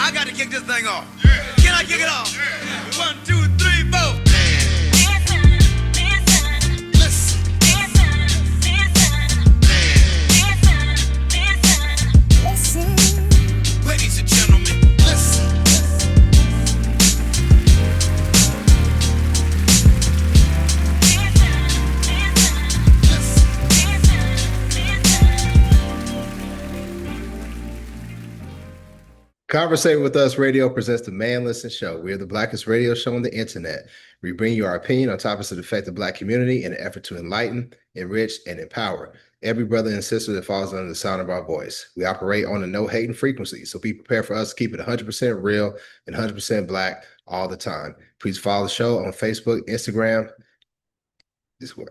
I got to kick this thing off. Can I kick it off? 1, 2, 3, 4. Ladies and gentlemen, listen. Conversate with Us Radio presents the Man Listen Show. We are the blackest radio show on the internet. We bring you our opinion on topics that affect the black community in an effort to enlighten, enrich, and empower every brother and sister that falls under the sound of our voice. We operate on a no-hating frequency, so be prepared for us to keep it 100% real and 100% black all the time. Please follow the show on Facebook, Instagram.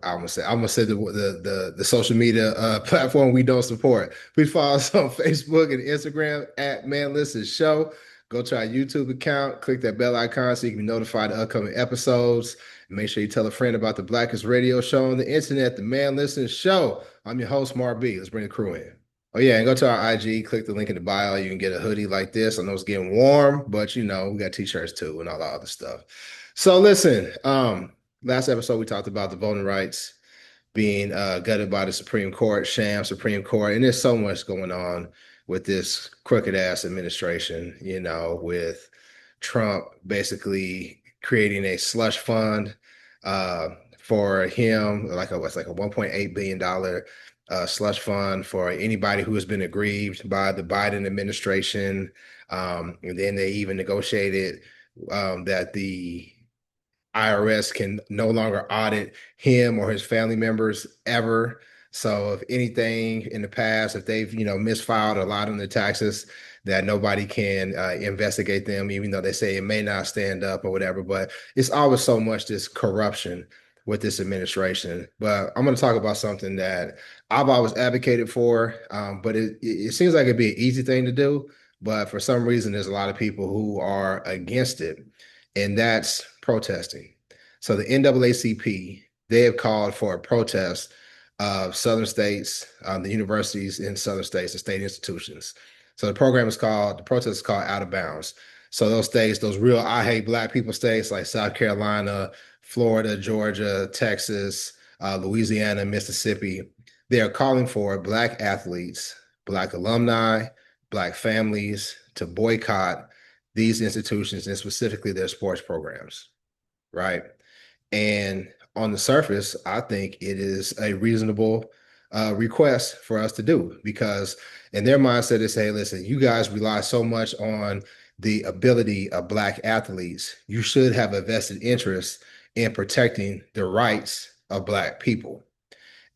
I'm gonna say the social media platform we don't support. Please follow us on Facebook and Instagram at Man Listen Show. Go to our YouTube account, click that bell icon so you can be notified of upcoming episodes. And make sure you tell a friend about the blackest radio show on the internet, the Man Listen Show. I'm your host, Mark B. Let's bring the crew in. Oh yeah, and go to our IG, click the link in the bio. You can get a hoodie like this. I know it's getting warm, but you know, we got t-shirts too and all the other stuff. So listen, last episode, we talked about the voting rights being gutted by the Supreme Court, sham Supreme Court. And there's so much going on with this crooked ass administration, you know, with Trump basically creating a slush fund for him, like a $1.8 billion slush fund for anybody who has been aggrieved by the Biden administration. And then they even negotiated that the IRS can no longer audit him or his family members ever. So if anything in the past, if they've, misfiled a lot on their taxes, that nobody can investigate them, even though they say it may not stand up or whatever. But it's always so much this corruption with this administration. But I'm going to talk about something that I've always advocated for, but it seems like it'd be an easy thing to do. But for some reason, there's a lot of people who are against it. And that's protesting. So the NAACP, they have called for a protest of Southern states, the universities in Southern states, the state institutions. So the protest is called Out of Bounds. So those states, those real I hate black people states like South Carolina, Florida, Georgia, Texas, Louisiana, Mississippi, they are calling for black athletes, black alumni, black families to boycott these institutions and specifically their sports programs, right? And on the surface, I think it is a reasonable request for us to do because in their mindset, they say, listen, you guys rely so much on the ability of black athletes. You should have a vested interest in protecting the rights of black people.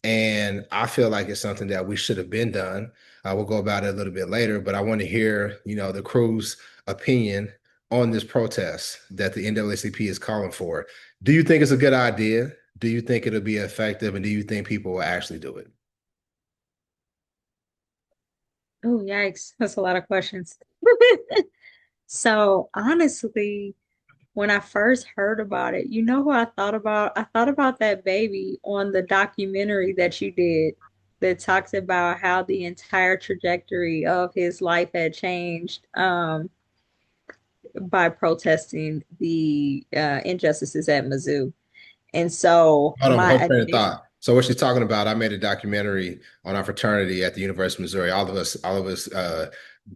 And I feel like it's something that we should have been done. We'll go about it a little bit later, but I want to hear, the crew's opinion on this protest that the NAACP is calling for. Do you think it's a good idea? Do you think it'll be effective? And do you think people will actually do it? Oh, yikes. That's a lot of questions. So honestly, when I first heard about it, you know who I thought about? I thought about that baby on the documentary that you did that talks about how the entire trajectory of his life had changed by protesting the injustices at Mizzou. And so Hold on, my whole train of initial, thought. So what she's talking about, I made a documentary on our fraternity at the University of Missouri. All of us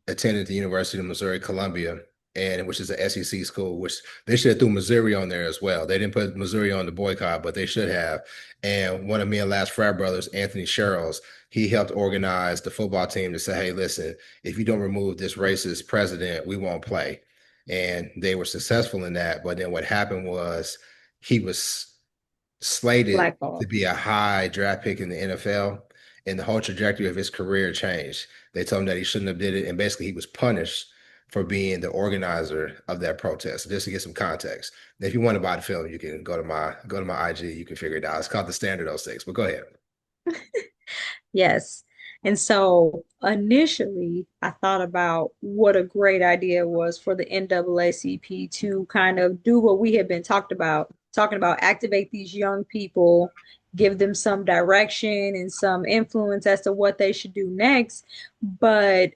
attended the University of Missouri Columbia, and which is a SEC school, which they should have threw Missouri on there as well. They didn't put Missouri on the boycott, but they should have. And one of me and last frat brothers, Anthony Sherrills, he helped organize the football team to say, hey, listen, if you don't remove this racist president, we won't play. And they were successful in that. But then what happened was he was slated to blackball. be a high draft pick in the NFL, and the whole trajectory of his career changed. They told him that he shouldn't have did it, and basically he was punished for being the organizer of that protest. So just to get some context. And if you want to buy the film, you can go to my IG. You can figure it out. It's called The Standard 06. But go ahead. Yes. And so initially, I thought about what a great idea was for the NAACP to kind of do what we had been talking about, activate these young people, give them some direction and some influence as to what they should do next. But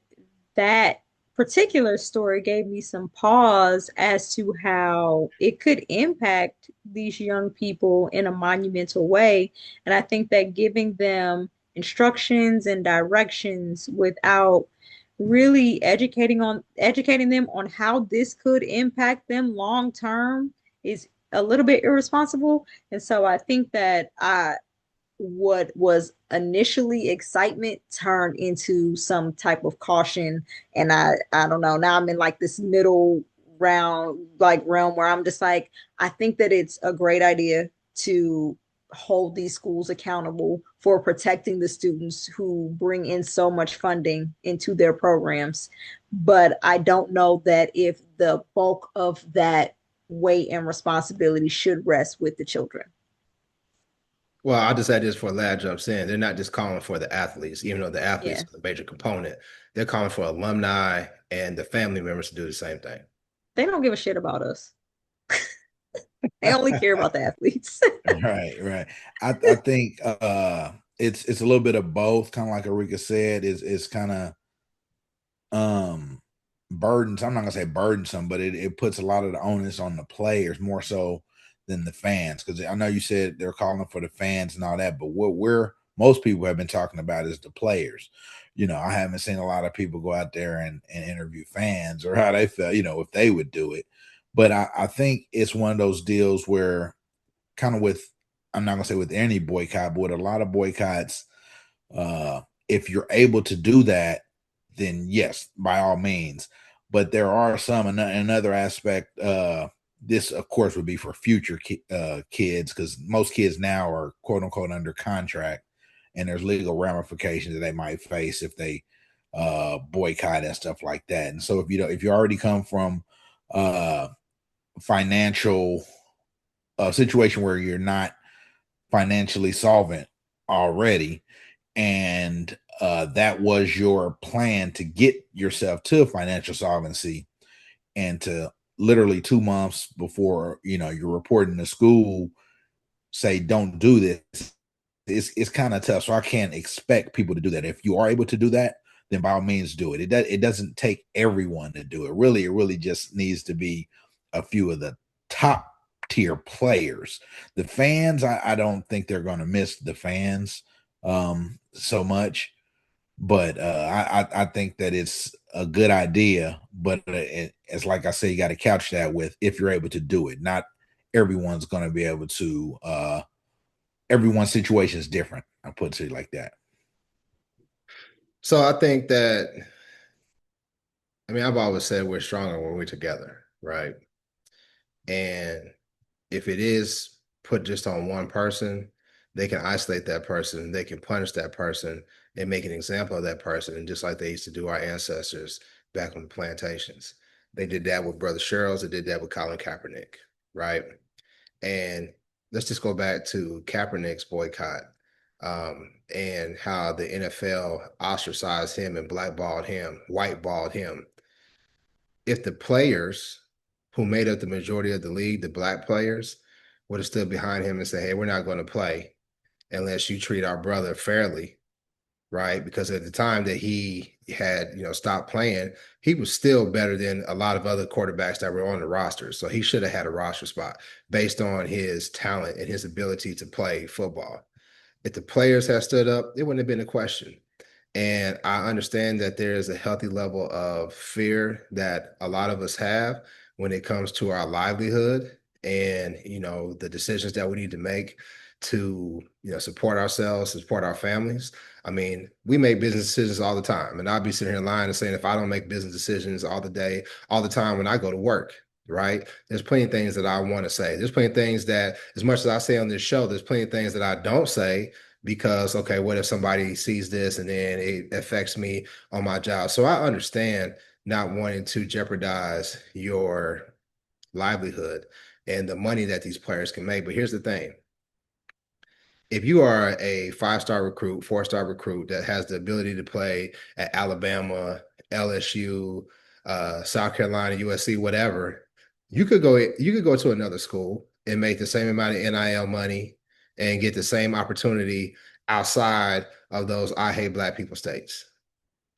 that particular story gave me some pause as to how it could impact these young people in a monumental way. And I think that giving them instructions and directions without really educating them on how this could impact them long term is a little bit irresponsible. And so I think that what was initially excitement turned into some type of caution. And I don't know, now I'm in like this middle round like realm where I'm just like, I think that it's a great idea to hold these schools accountable for protecting the students who bring in so much funding into their programs. But I don't know that if the bulk of that weight and responsibility should rest with the children. Well, I'll just add this for Lad jumps in. They're not just calling for the athletes, even though the athletes Yeah, are a major component. They're calling for alumni and the family members to do the same thing. they don't give a shit about us. They only care about the athletes. Right, right. I think it's a little bit of both, kind of like Erika said, is kind of burdensome. I'm not gonna say burdensome, but it puts a lot of the onus on the players more so than the fans. Because I know you said they're calling for the fans and all that, but what most people have been talking about is the players. I haven't seen a lot of people go out there and interview fans or how they felt, if they would do it. But I think it's one of those deals where kind of with, I'm not gonna say with any boycott, but with a lot of boycotts, if you're able to do that, then yes, by all means. But there are some, another aspect, this of course would be for future kids, because most kids now are quote unquote under contract, and there's legal ramifications that they might face if they boycott and stuff like that. And so if you already come from financial situation where you're not financially solvent already, and that was your plan to get yourself to financial solvency, and to literally 2 months before you're reporting to school say don't do this, it's kind of tough. So I can't expect people to do that. If you are able to do that, then by all means do it. It doesn't take everyone to do it. It really just needs to be a few of the top tier players. The fans, I don't think they're going to miss the fans so much, but I think that it's a good idea. But it's like I say, you got to couch that with if you're able to do it. Not everyone's going to be able to. Everyone's situation is different. I put it like that. So I think that, I've always said we're stronger when we're together, right? And if it is put just on one person, they can isolate that person, they can punish that person and make an example of that person. And just like they used to do our ancestors back on the plantations, they did that with Brother Sherrills, they did that with Colin Kaepernick, right? And let's just go back to Kaepernick's boycott, and how the NFL ostracized him and blackballed him, whiteballed him. If the players who made up the majority of the league, the black players, would have stood behind him and said, hey, we're not going to play unless you treat our brother fairly, right? Because at the time that he had, stopped playing, he was still better than a lot of other quarterbacks that were on the roster. So he should have had a roster spot based on his talent and his ability to play football. If the players had stood up, it wouldn't have been a question. And I understand that there is a healthy level of fear that a lot of us have when it comes to our livelihood and, the decisions that we need to make to, support ourselves, support our families. We make business decisions all the time. And I'll be sitting here lying and saying, if I don't make business decisions all the time when I go to work, right? There's plenty of things that I want to say. There's plenty of things that, as much as I say on this show, there's plenty of things that I don't say because, okay, what if somebody sees this and then it affects me on my job? So I understand not wanting to jeopardize your livelihood and the money that these players can make. But here's the thing. If you are a 5-star recruit, 4-star recruit that has the ability to play at Alabama, LSU, South Carolina, USC, whatever, you could go to another school and make the same amount of NIL money and get the same opportunity outside of those I hate black people states.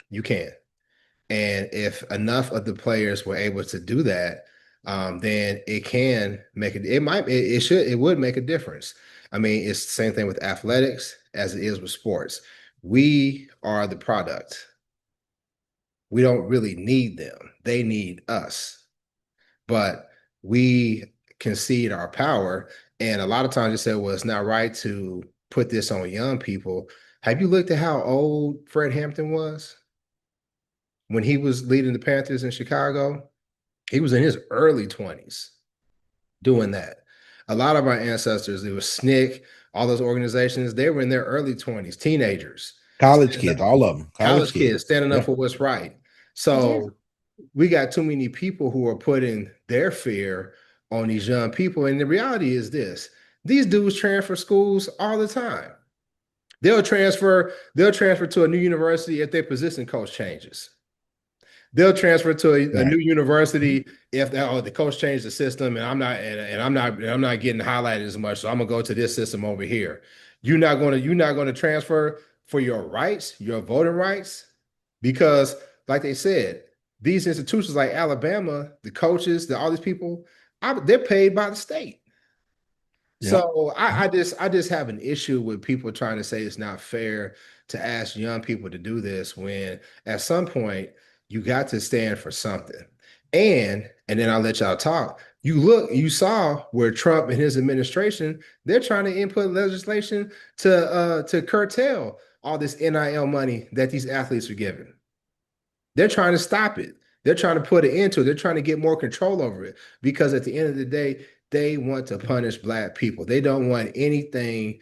You can. And if enough of the players were able to do that, then it can make it. It would make a difference. I mean, it's the same thing with athletics as it is with sports. We are the product. We don't really need them. They need us. But we concede our power. And a lot of times you say, well, it's not right to put this on young people. Have you looked at how old Fred Hampton was when he was leading the Panthers in Chicago? He was in his early 20s doing that. A lot of our ancestors, it was SNCC, all those organizations, they were in their early 20s, teenagers. College kids, all of them. College kids standing up Yeah. for what's right. So we got too many people who are putting their fear on these young people. And the reality is this: these dudes transfer schools all the time. They'll transfer to a new university if their position coach changes. They'll transfer to a new university if the coach changed the system and I'm not getting highlighted as much, so I'm gonna go to this system over here. You're not gonna transfer for your rights, your voting rights, because like they said, these institutions like Alabama, the coaches, all these people, they're paid by the state. Yeah. So I just have an issue with people trying to say it's not fair to ask young people to do this when at some point you got to stand for something. And then I'll let y'all talk. You saw where Trump and his administration, they're trying to input legislation to curtail all this NIL money that these athletes are given. They're trying to stop it. They're trying to put an end to it. They're trying to get more control over it because at the end of the day, they want to punish Black people. They don't want anything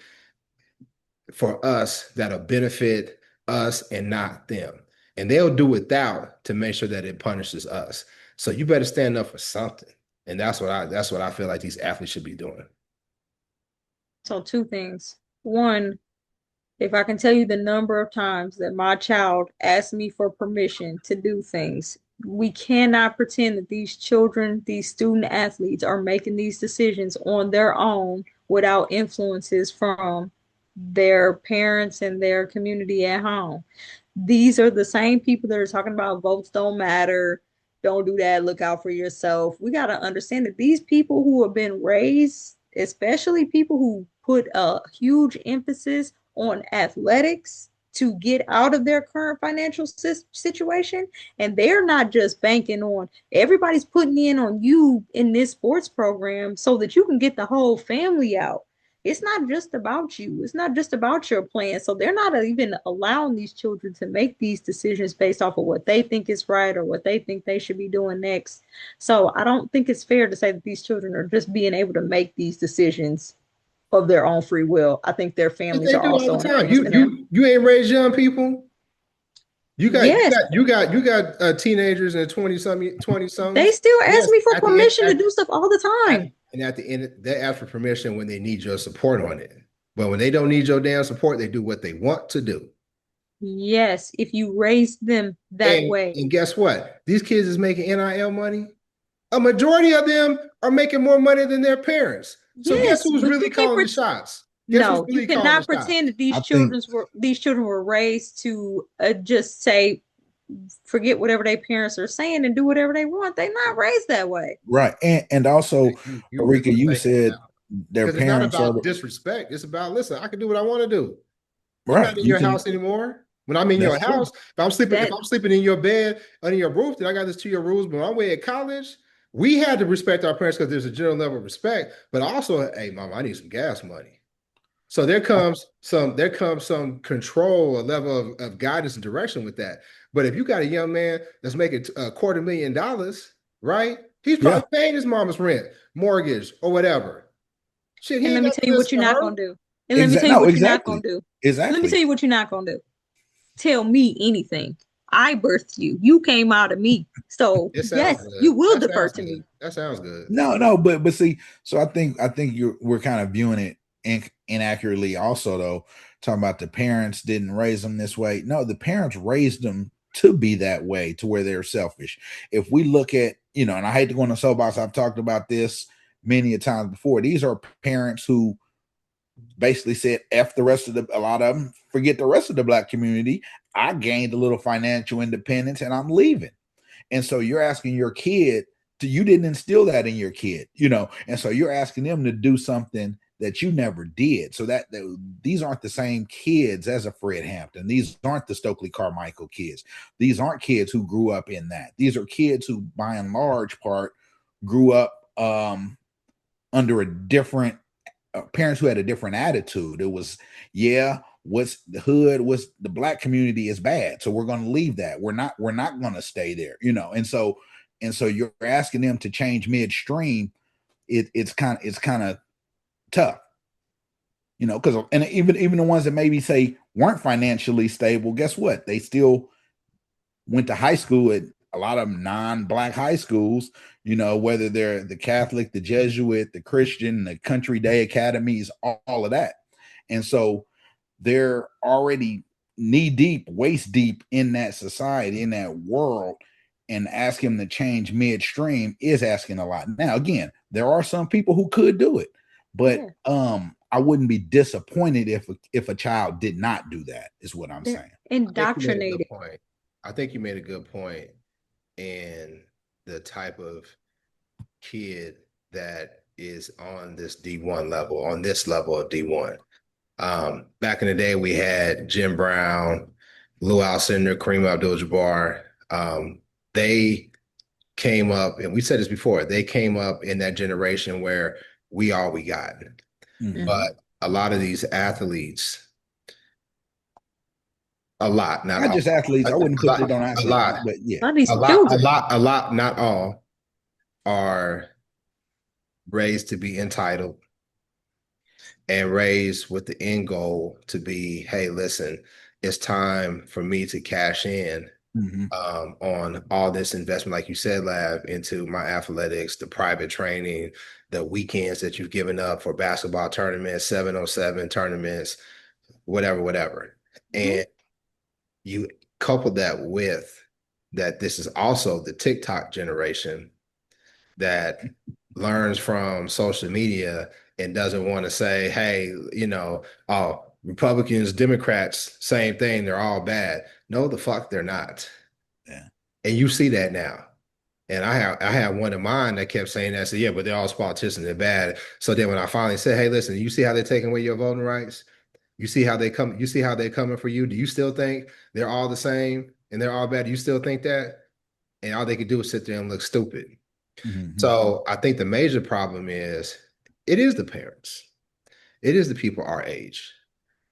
for us that'll benefit us and not them. And they'll do without to make sure that it punishes us. So you better stand up for something. And that's what I feel like these athletes should be doing. So two things. One, if I can tell you the number of times that my child asked me for permission to do things, we cannot pretend that these children, these student athletes are making these decisions on their own without influences from their parents and their community at home. These are the same people that are talking about votes don't matter, don't do that, look out for yourself. We got to understand that these people who have been raised, especially people who put a huge emphasis on athletics to get out of their current financial situation, and they're not just banking on everybody's putting in on you in this sports program so that you can get the whole family out. It's not just about you. It's not just about your plan. So they're not even allowing these children to make these decisions based off of what they think is right or what they think they should be doing next. So I don't think it's fair to say that these children are just being able to make these decisions of their own free will. I think their families are also all the time. You ain't raised young people. You got teenagers and 20-something. They still ask me for permission to do stuff all the time. And at the end, they ask for permission when they need your support on it. But when they don't need your damn support, they do what they want to do. Yes, if you raise them that way. And guess what? These kids is making NIL money. A majority of them are making more money than their parents. So guess who's really calling the shots? No, you cannot pretend that these children were raised to just say, forget whatever their parents are saying and do whatever they want. They're not raised that way. Right. And also, Rika, you said their parents it's not about disrespect. It's about, listen, I can do what I want to do. I'm right. not in your house anymore. When I'm in your house, if I'm sleeping in your bed, under your roof, then I got this 2-year rules. But when I'm away at college, we had to respect our parents because there's a general level of respect. But also, hey, mom, I need some gas money. So there comes some control, a level of guidance and direction with that. But if you got a young man that's making $250,000, right? He's probably paying his mama's rent, mortgage, or whatever. Shit, and let me tell you what you're not gonna do. And let me tell you what you're not gonna do. Exactly. Let me tell you what you're not gonna do. Tell me anything. I birthed you. You came out of me. So yes, you will defer to me. That sounds good. No, but see, so I think we're kind of viewing it inaccurately also, though, talking about the parents didn't raise them this way. No, the parents raised them to be that way, to where they're selfish. If we look at, and I hate to go on the soapbox, I've talked about this many a times before. These are parents who basically said F the rest of a lot of them, forget the rest of the Black community. I gained a little financial independence and I'm leaving. And so you're asking your kid to, you didn't instill that in your kid, you know, and so you're asking them to do something that you never did. So that these aren't the same kids as a Fred Hampton. These aren't the Stokely Carmichael kids. These aren't kids who grew up in that. These are kids who, by and large part, grew up under a different parents who had a different attitude. It was, yeah, what's the hood, what's the black community is bad, so we're going to leave that. We're not going to stay there, you know. And so you're asking them to change midstream. It's kind of tough, you know, because and even the ones that maybe say weren't financially stable, guess what? They still went to high school at a lot of non-black high schools, you know, whether they're the Catholic, the Jesuit, the Christian, the Country Day Academies, all of that. And so they're already knee deep, waist deep in that society, in that world, and ask him to change midstream is asking a lot. Now, again, there are some people who could do it, but I wouldn't be disappointed if a child did not do that, is what I'm saying. Indoctrinated. I think you made a good point in the type of kid that is on this D1 level, on this level of D1. Back in the day, we had Jim Brown, Lou Alcindor, Kareem Abdul-Jabbar. They came up, and we said this before, they came up in that generation where we all we got. Mm-hmm. But a lot of these athletes, a lot, not just athletes. I wouldn't put it on athletes, a lot, but yeah, a lot, not all, are raised to be entitled and raised with the end goal to be, hey, listen, it's time for me to cash in on all this investment, like you said, Lab, into my athletics, the private training, the weekends that you've given up for basketball tournaments, 7-on-7 tournaments, whatever. And you couple that with that this is also the TikTok generation that learns from social media and doesn't want to say, hey, you know, oh, Republicans, Democrats, same thing, they're all bad. No, the fuck they're not. Yeah. And you see that now. And I have one of mine that kept saying that. So yeah, but they're all politicians, they're bad. So then when I finally said, hey, listen, you see how they're taking away your voting rights? You see how they're coming for you? Do you still think they're all the same and they're all bad? Do you still think that? And all they could do is sit there and look stupid. Mm-hmm. So I think the major problem is it is the parents. It is the people our age.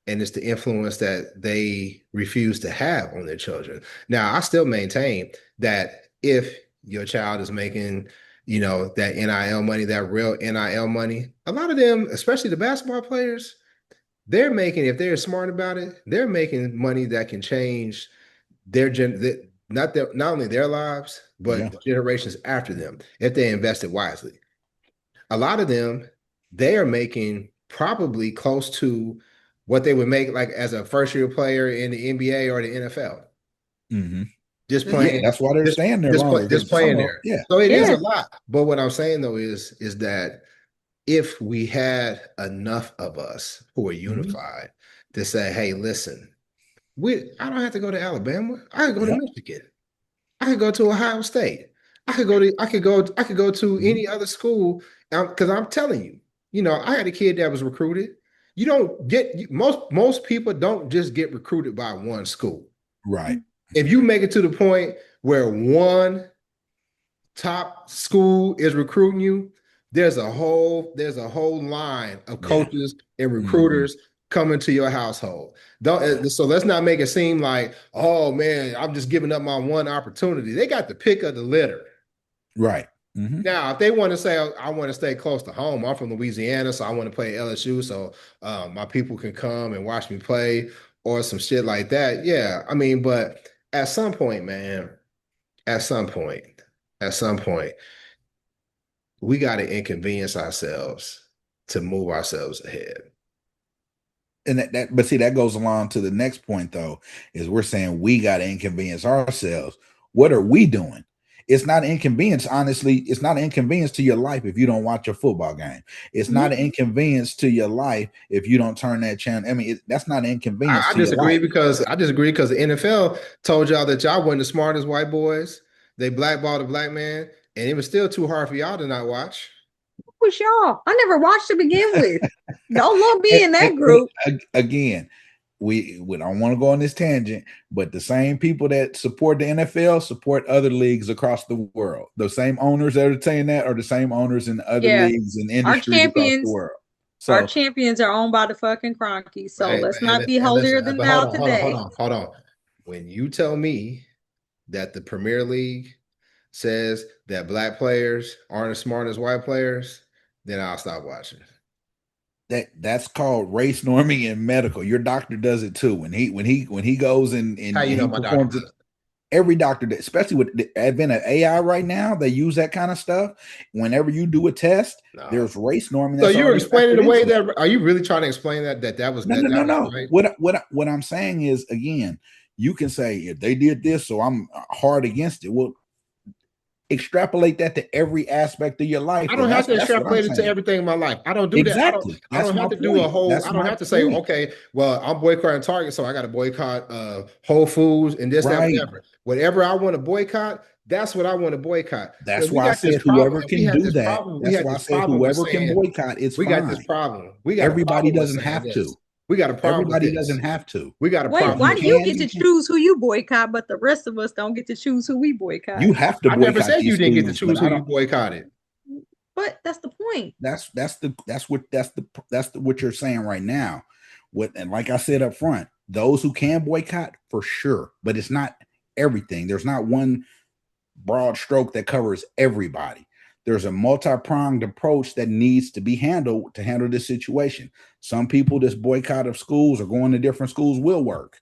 And it's the influence that they refuse to have on their children. Now, I still maintain that if your child is making, you know, that NIL money, that real NIL money, a lot of them, especially the basketball players, they're making, if they're smart about it, they're making money that can change their not only their lives, but the generations after them, if they invested wisely. A lot of them, they are making probably close to what they would make like as a first-year player in the NBA or the NFL. Mm-hmm. Just playing. Yeah, that's why they're staying there longer. Just playing there. Yeah. So it is a lot. But what I'm saying though is that if we had enough of us who are unified to say, hey, listen, I don't have to go to Alabama. I could go to Michigan. I could go to Ohio State. I could go to any other school. Because I'm telling you, you know, I had a kid that was recruited. You don't get most people don't just get recruited by one school. Right. If you make it to the point where one top school is recruiting you, there's a whole line of coaches and recruiters coming to your household. So let's not make it seem like, oh man, I'm just giving up my one opportunity. They got the pick of the litter. Right. Mm-hmm. Now, if they want to say, I want to stay close to home, I'm from Louisiana, so I want to play LSU, so my people can come and watch me play or some shit like that. Yeah, I mean, but at some point, man, at some point, we got to inconvenience ourselves to move ourselves ahead. And but see, that goes along to the next point, though, is we're saying we got to inconvenience ourselves. What are we doing? It's not an inconvenience. Honestly, it's not an inconvenience to your life if you don't watch a football game. It's not an inconvenience to your life if you don't turn that channel. I mean, that's not an inconvenience I to your disagree life. because the NFL told y'all that y'all weren't the smartest white boys. They blackballed a black man, and it was still too hard for y'all to not watch. Was y'all? I never watched to begin with. Don't lump me in that group. Again, we don't want to go on this tangent, but the same people that support the NFL support other leagues across the world. The same owners that are saying that are the same owners in other leagues and industries across the world. So our champions are owned by the fucking Cronkies. So let's not be holier than thou today. Hold on. When you tell me that the Premier League says that black players aren't as smart as white players, then I'll stop watching. That's called race norming in medical. Your doctor does it too. When he goes and how you know my doctor does it? Every doctor, especially with the advent of AI right now, they use that kind of stuff. Whenever you do a test, there's race norming. So you're explaining the way that, are you really trying to explain that was no. Right? What I'm saying is, again, you can say if they did this, so I'm hard against it. Well, extrapolate that to every aspect of your life. I don't have to extrapolate it to everything in my life. I don't do that. I don't have to do a whole. I don't have to say, okay, well, I'm boycotting Target, so I got to boycott Whole Foods and this, that, whatever. Whatever I want to boycott, that's what I want to boycott. That's why I said whoever can do that. That's why I said whoever can boycott, it's fine. We got this problem. Everybody doesn't have to. We got a problem. Everybody doesn't have to. We got a problem. Why do you get to choose who you boycott, but the rest of us don't get to choose who we boycott? You have to boycott. I never said you didn't get to choose who you boycotted. But that's the point. That's what you're saying right now. And like I said up front, those who can boycott for sure, but it's not everything. There's not one broad stroke that covers everybody. There's a multi-pronged approach that needs to be handled to handle this situation. Some people, this boycott of schools or going to different schools will work.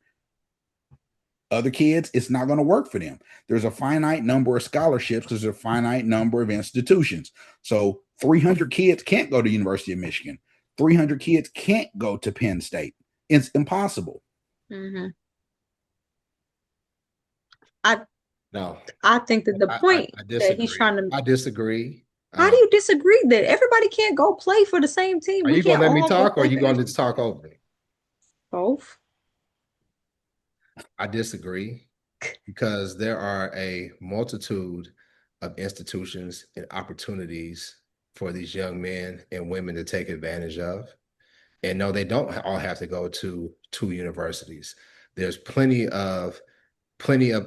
Other kids, it's not going to work for them. There's a finite number of scholarships because there's a finite number of institutions. So 300 kids can't go to University of Michigan. 300 kids can't go to Penn State. It's impossible. Mm-hmm. I think that the point that he's trying to. I disagree. How do you disagree that everybody can't go play for the same team? Are you going to let me talk, or are you going to just talk over me? Both. I disagree because there are a multitude of institutions and opportunities for these young men and women to take advantage of. And no, they don't all have to go to two universities. There's plenty of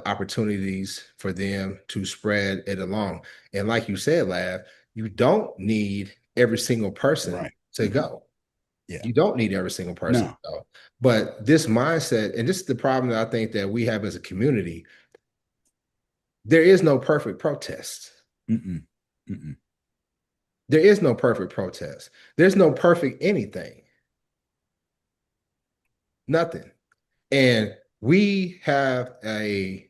opportunities for them to spread it along. And like you said, Lav, you don't need every single person to go. Yeah. You don't need every single person to go. But this mindset, and this is the problem that I think that we have as a community, there is no perfect protest. There is no perfect protest. There's no perfect anything. Nothing. And we have a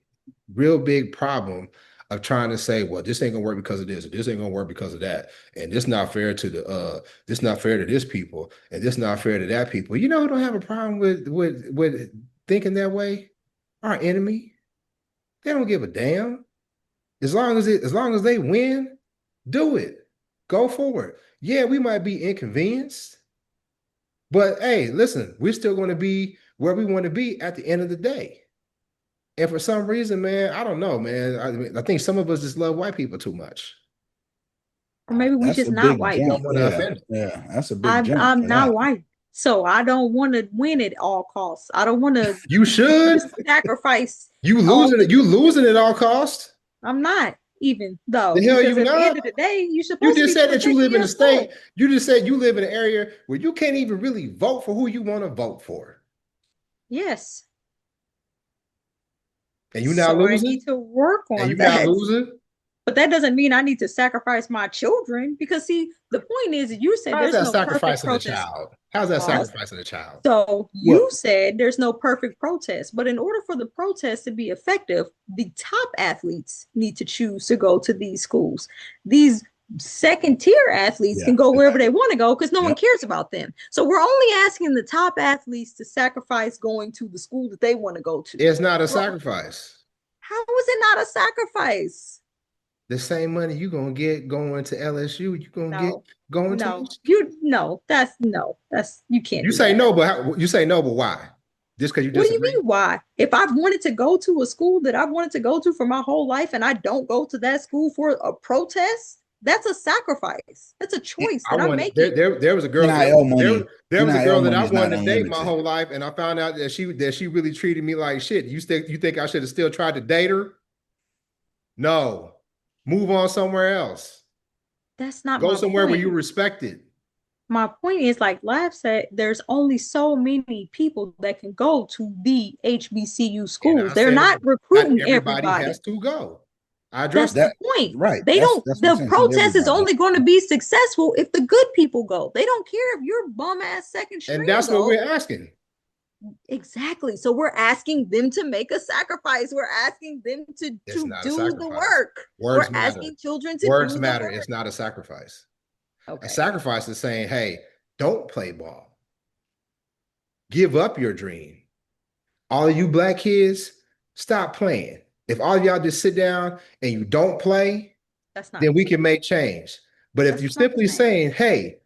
real big problem of trying to say, well, this ain't gonna work because of this, or this ain't gonna work because of that, and this not fair to the this not fair to this people, and this not fair to that people. You know who don't have a problem with thinking that way? Our enemy. They don't give a damn. As long as they win, do it. Go forward. Yeah, we might be inconvenienced, but hey, listen, we're still going to be where we want to be at the end of the day. And for some reason, man, I don't know, man. I think some of us just love white people too much. Or maybe we just not white. Yeah, that's a big jump. I'm not white, so I don't want to win at all costs. I don't want to. You should sacrifice. You losing it. You losing at all costs. I'm not even though. The hell you not? At the end of the day, you just said that you live in a state. You just said you live in an area where you can't even really vote for who you want to vote for. Yes. And you're not losing? I need to work on that. You're not losing? But that doesn't mean I need to sacrifice my children, because see, the point is you said there's no sacrificing a child. How's that sacrificing a child? So you said there's no perfect protest, but in order for the protest to be effective, the top athletes need to choose to go to these schools. These second tier athletes can go wherever they want to go because no one cares about them. So we're only asking the top athletes to sacrifice going to the school that they want to go to. It's not a sacrifice. How is it not a sacrifice? The same money you gonna get going to LSU, you gonna get No, going to no, Michigan. that's you can't You do say that. no, but you say no, but why? Just because you What do you disagree? mean why? If I've wanted to go to a school that I've wanted to go to for my whole life and I don't go to that school for a protest, that's a sacrifice. That's a choice I that I'm wanted making. there was a girl NIL money, there was a girl NIL that I money is not wanted to date my unlimited. whole life, and I found out that she really treated me like shit. You think I should have still tried to date her? No. Move on somewhere else. That's not Go my somewhere where you're point. respected. My point is, like Lab said, there's only so many people that can go to the HBCU And schools. I They're said not not recruiting everybody everybody. has to go. I That's addressed the that. That point. right. They don't, That's what I'm the saying. It's not protest is everybody. only going to be successful if the good people go. They don't care if your bum ass second And string that's what go. we're asking. Exactly. So we're asking them to make a sacrifice. We're asking them It's to not a do the sacrifice. work. We're Words matter. asking children to Words do the matter. It's work. not a sacrifice. A Okay. sacrifice is saying, hey, don't play ball. Give up your dream. All of you black kids, stop playing. If all of y'all just sit down and you don't play, That's not then the we can same. make change. But if you're That's not the simply same. saying, hey,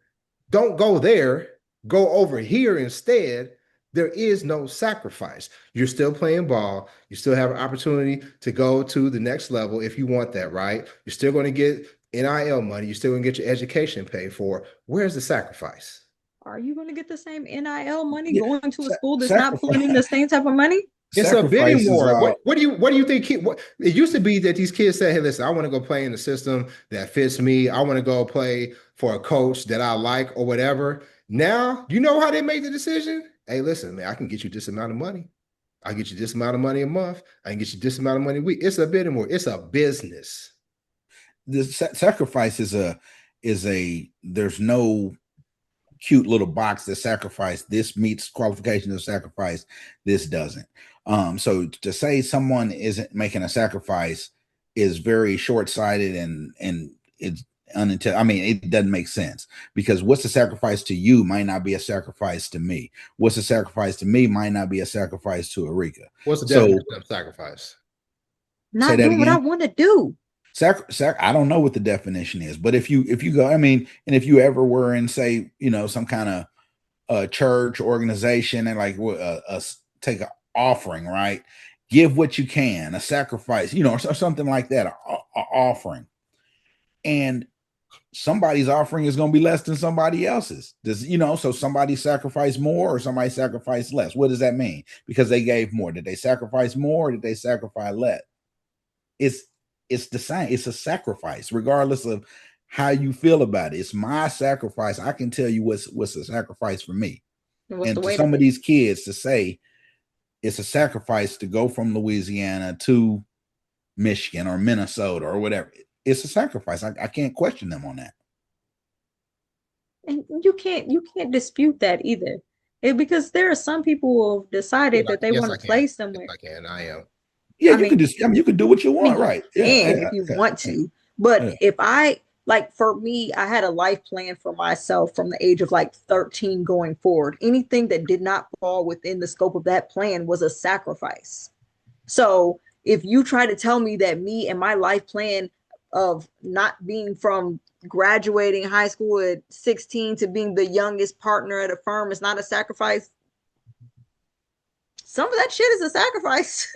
don't go there, go over here instead, there is no sacrifice. You're still playing ball. You still have an opportunity to go to the next level if you want that, right? You're still going to get NIL money. You're still going to get your education paid for. Where's the sacrifice? Are you going to get the same NIL money Yeah, going to a school that's not pulling in the sacrifice same type of money? It's a bidding sacrifices war. are What do you think? It used to be that these kids say, "Hey, listen, I want to go play in the system that fits me. I want to go play for a coach that I like or whatever." Now, you know how they make the decision? Hey, listen, man, I can get you this amount of money. I get you this amount of money a month. I can get you this amount of money a week. It's a bidding war. It's a business. the sacrifice is a there's no cute little box that sacrifice this meets qualification of sacrifice, this doesn't. So to say someone isn't making a sacrifice is very short-sighted and it's unintelligent. I mean, it doesn't make sense because what's a sacrifice to you might not be a sacrifice to me. What's a sacrifice to me might not be a sacrifice to Erika. What's the So definition of sacrifice? say Not that doing what I again. want to do. I don't know what the definition is, but if you go, I mean, and if you ever were in, say, some kind of church organization and like take an offering, right? Give what you can, a sacrifice, or something like that, a offering, and somebody's offering is going to be less than somebody else's. So somebody sacrificed more or somebody sacrificed less. What does that mean? Because they gave more. Did they sacrifice more or did they sacrifice less? It's the same. It's a sacrifice, regardless of how you feel about it. It's my sacrifice. I can tell you what's a sacrifice for me. And what's the And to weight of some of it? these kids to say it's a sacrifice to go from Louisiana to Michigan or Minnesota or whatever. It's a sacrifice. I can't question them on that. And you can't dispute that either. Because there are some people who have decided that they Yes, want I to can. play Yes, somewhere. I can. I am. Yeah, I you could mean, just. I mean, you could do what you want, you right? Yeah, can yeah, if you yeah, want yeah, to. But yeah. if I like for me, I had a life plan for myself from the age of like 13 going forward. Anything that did not fall within the scope of that plan was a sacrifice. So if you try to tell me that me and my life plan of not being from graduating high school at 16 to being the youngest partner at a firm is not a sacrifice, some of that shit is a sacrifice.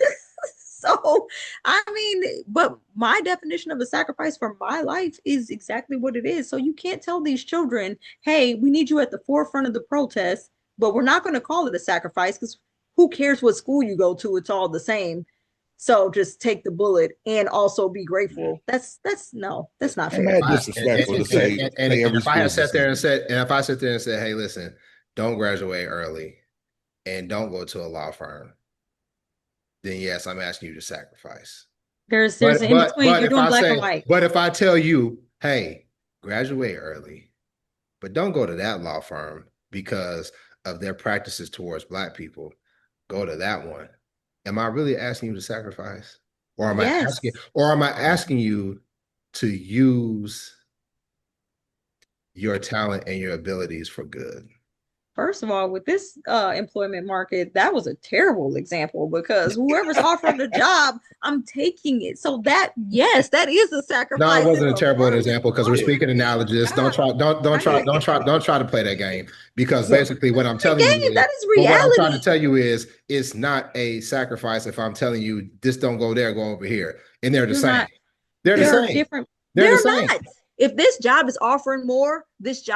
So, I mean, but my definition of a sacrifice for my life is exactly what it is. So you can't tell these children, hey, we need you at the forefront of the protest, but we're not going to call it a sacrifice because who cares what school you go to? It's all the same. So just take the bullet and also be grateful. That's no, that's not And fair. mad disrespectful to say And every if I school had is the sat there and same. said, and if I sit there and said, hey, listen, don't graduate early and don't go to a law firm, then yes, I'm asking you to sacrifice. There's an in between. You're doing black and white. But if I tell you, hey, graduate early, but don't go to that law firm because of their practices towards black people, go to that one. Am I really asking you to sacrifice? Yes. Or am I asking you to use your talent and your abilities for good? First of all, with this employment market, that was a terrible example because whoever's offering the job, I'm taking it. So that, yes, that is a No, sacrifice. it wasn't If a a terrible first example because we're employer speaking analogies. Don't try, don't try to play that game because So, basically what I'm telling you game, is, that is but what I'm trying to reality. tell you is, it's not a sacrifice if I'm telling you this don't go there, go over here, and they're the You're same. not, They're the there are same. different, They're the they're same. not. If this job is offering more, this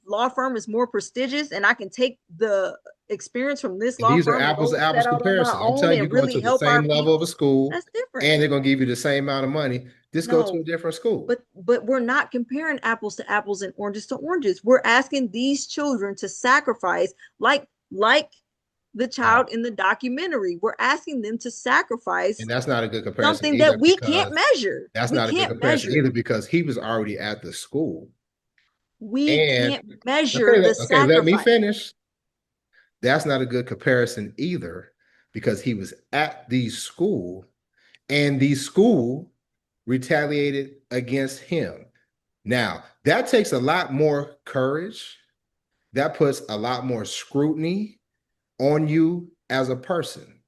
law firm is more prestigious, and I can take the experience from this And law these are firm and apples go to apples set out on my comparisons. I'm own telling you, and you're going really to the help our same level of people, a school, that's different. and they're going to give you the same amount of money. Just go to a different school. But we're not comparing apples to apples and oranges to oranges. We're asking these children to sacrifice, like the child in the documentary. We're asking them to sacrifice And that's not a good comparison something either that we can't because measure. that's We not a good can't comparison measure. either because he was already at the school. We And can't measure the okay, let me sacrifice. finish. That's not a good comparison either because he was at the school and the school retaliated against him. Now, that takes a lot more courage. That puts a lot more scrutiny on you as a person.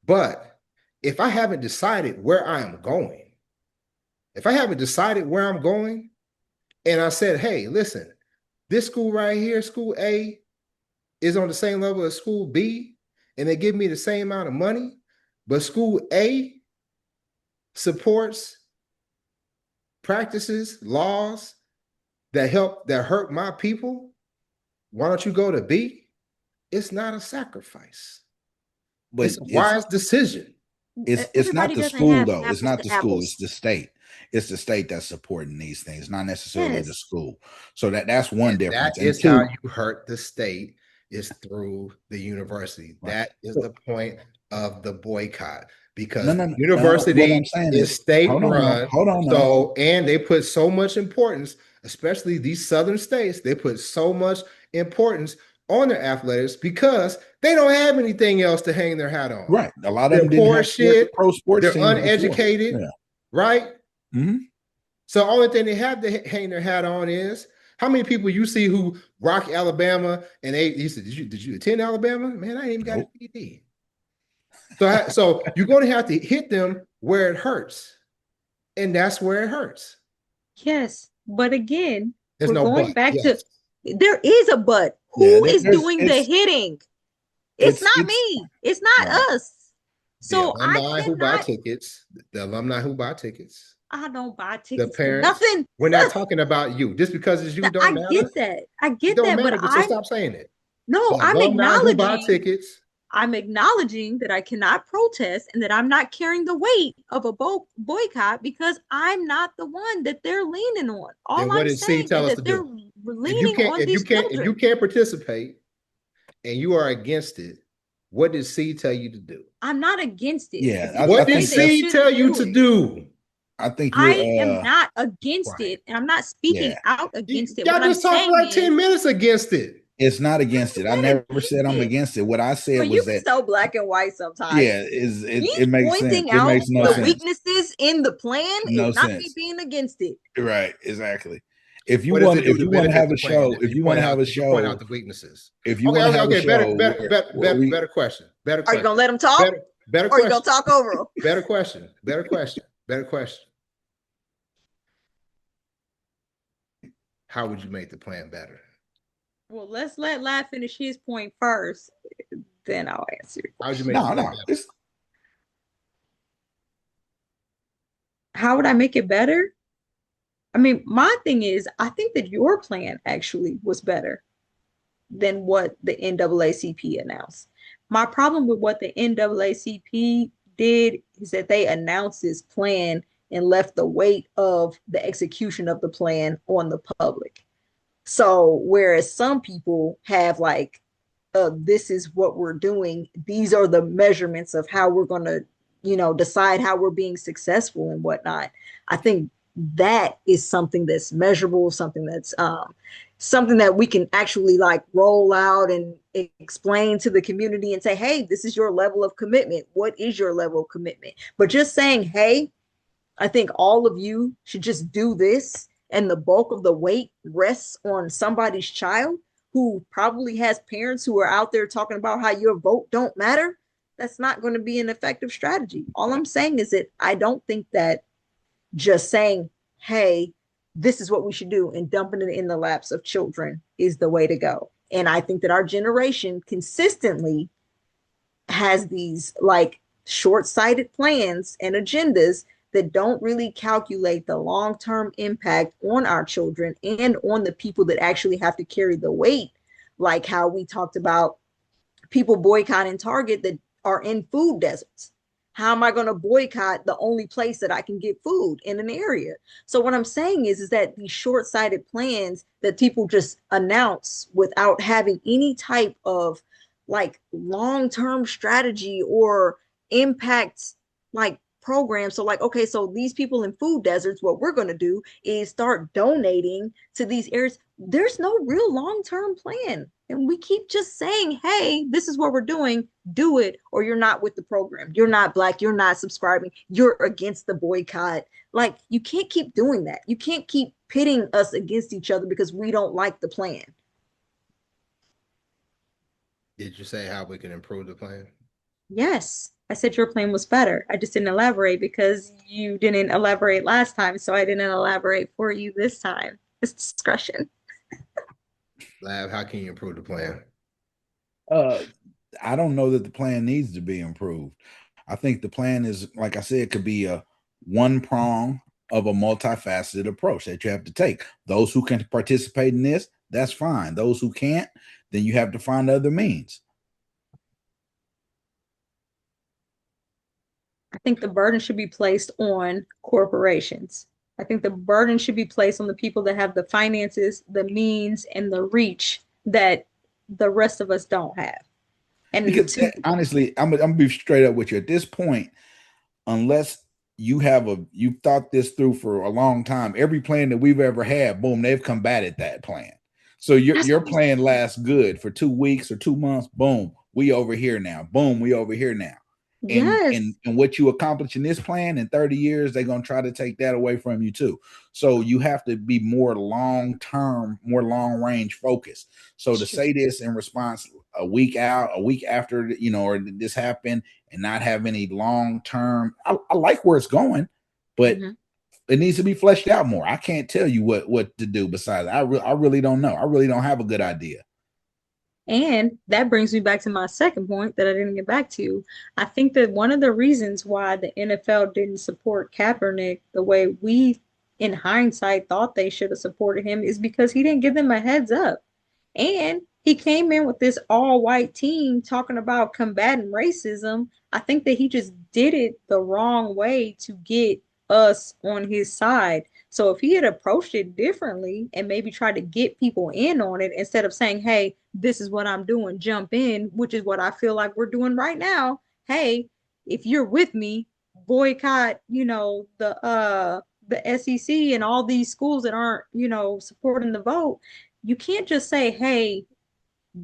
But if I haven't decided where I am going, if I haven't decided where I'm going, and I said, hey, listen, this school right here, school A, is on the same level as school B, and they give me the same amount of money, but school A supports practices, laws that hurt my people. Why don't you go to B? It's not a sacrifice. But it's a wise decision. It's not the school though. It's not the school. Apples. It's the state. It's the state that's supporting these things, not necessarily the Yes. school. So that's one difference. That is how you hurt the state, is through the university. Right. That is the point of the boycott because university is state run. Hold on. So, and they put so much importance, especially these southern states, they put so much importance on their athletics because they don't have anything else to hang their hat on. Right. A lot of them didn't have pro sports. They're uneducated. Yeah. Right. Mm-hmm. So the only thing they have to hang their hat on is how many people you see who rock Alabama and he said, did you attend Alabama? Man, I ain't even got a PD. So you're going to have to hit them where it hurts. And that's where it hurts. Yes. But again, there's we're no going but. back to, there is a but. Who is doing the hitting? It's not me. It's not us. So the alumni who buy tickets, I don't buy tickets. The parents. Nothing. We're not talking about you. Just because it's you don't matter. I get that. Matter, but stop saying it. No, I'm acknowledging. Who buy tickets. I'm acknowledging that I cannot protest and that I'm not carrying the weight of a boycott because I'm not the one that they're leaning on. All I'm saying is that they're leaning on these children. If you can't participate and you are against it, what did C tell you to do? I'm not against it. Yeah. What did C tell you to do? I think I am not against it, and I'm not speaking out against it. Y'all just talked for like 10 minutes against it. It's not against it. I never said I'm against it. What I said was that so black and white sometimes. Yeah, it makes sense. Pointing out it makes no the sense. weaknesses in the plan is not me being against it. Right, exactly. If you want to have a show, point out the weaknesses. If you want to have a show, better question. Are you gonna let them talk? Better or are you gonna talk over them? Better question. How would you make the plan better? Well, let's let Lad finish his point first, then I'll answer. How would you make it better? How would I make it better? I mean, my thing is, I think that your plan actually was better than what the NAACP announced. My problem with what the NAACP did is that they announced this plan and left the weight of the execution of the plan on the public. So whereas some people have like, this is what we're doing, these are the measurements of how we're going to, decide how we're being successful and whatnot. I think that is something that's measurable, something that's something that we can actually like roll out and explain to the community and say, hey, this is your level of commitment. What is your level of commitment? But just saying, hey, I think all of you should just do this, and the bulk of the weight rests on somebody's child. who probably has parents who are out there talking about how your vote don't matter, that's not going to be an effective strategy. All I'm saying is that I don't think that just saying, hey, this is what we should do and dumping it in the laps of children is the way to go. And I think that our generation consistently has these like short-sighted plans and agendas that don't really calculate the long-term impact on our children and on the people that actually have to carry the weight, like how we talked about people boycotting Target that are in food deserts. How am I going to boycott the only place that I can get food in an area? So what I'm saying is that these short-sighted plans that people just announce without having any type of like long-term strategy or impact like program. So like, okay, so these people in food deserts, what we're going to do is start donating to these areas. There's no real long-term plan. And we keep just saying, hey, this is what we're doing, do it, or you're not with the program. You're not Black, you're not subscribing, you're against the boycott. Like, you can't keep doing that. You can't keep pitting us against each other because we don't like the plan. Did you say how we can improve the plan? Yes, I said your plan was better. I just didn't elaborate because you didn't elaborate last time, so I didn't elaborate for you this time. It's discretion. Lab, how can you improve the plan? I don't know that the plan needs to be improved. I think the plan is, like I said, could be a one prong of a multifaceted approach that you have to take. Those who can participate in this, that's fine. Those who can't, then you have to find other means. I think the burden should be placed on corporations. I think the burden should be placed on the people that have the finances, the means, and the reach that the rest of us don't have. And because honestly, I'm gonna be straight up with you. At this point, unless you've thought this through for a long time, every plan that we've ever had, boom, they've combated that plan. So your plan lasts good for 2 weeks or 2 months. Boom, we over here now. Boom, we over here now. Yes. And what you accomplish in this plan in 30 years, they're going to try to take that away from you too. So you have to be more long-term, more long-range focused. So to say this in response a week out, a week after, or this happened and not have any long-term, I like where it's going, but it needs to be fleshed out more. I can't tell you what to do besides. I really don't know. I really don't have a good idea. And that brings me back to my second point that I didn't get back to. I think that one of the reasons why the NFL didn't support Kaepernick the way we, in hindsight, thought they should have supported him is because he didn't give them a heads up. And he came in with this all-white team talking about combating racism. I think that he just did it the wrong way to get us on his side. So if he had approached it differently and maybe tried to get people in on it instead of saying, hey, this is what I'm doing, jump in, which is what I feel like we're doing right now. Hey, if you're with me, boycott, the SEC and all these schools that aren't, supporting the vote. You can't just say, hey,